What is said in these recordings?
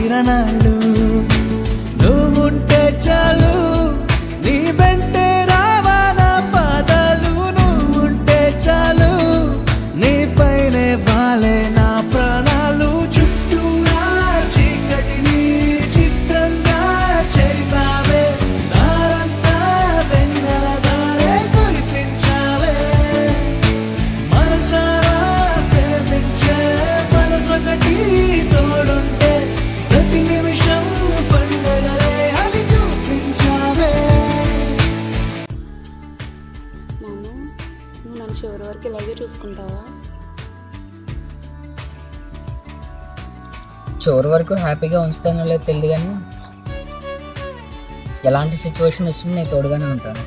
కిరణాలు నువ్వుంటే చాలు నీ వెంటే రావాలా పాదాలు నువ్వుంటే చాలు నీ పైనే వాలే నా ప్రాణాలు చుట్టూరా చీకటిని చిత్రంగా చెరిపావే దారంతా వెన్నెల దారే కురిపించావే మనసారా ప్రేమించే మనసొకటి తోడుంటే ప్రతి నిమిషం పండగలే అని చూపించావే. నాన్న నువ్వు నన్ను చివరి వరకు ఇలాగే చూసుకుంటావా? చివరి వరకు హ్యాపీగా ఉంచుతానో లేదో తెలియదు, కానీ ఎలాంటి సిచ్యువేషన్ వచ్చినా నేను తోడుగానే ఉంటాను.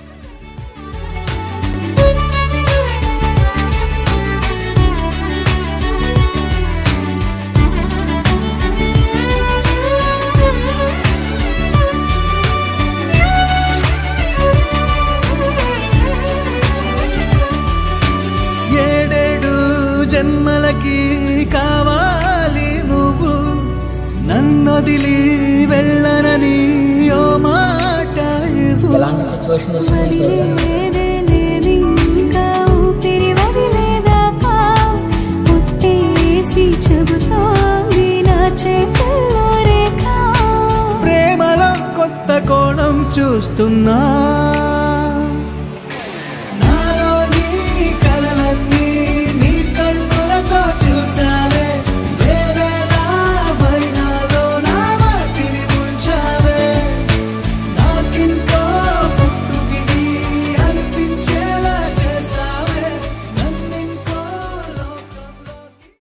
ఏడేడు జన్మలకి కావాలి నువ్వు నన్నొదిలి వెళ్ళనని ఓ మాట ఇవ్వు. ఎలాంటి సిచ్యువేషన్ వచ్చినా నేను తోడుగానే ఉంటాను. ప్రేమలో కొత్త కోణం చూస్తున్నా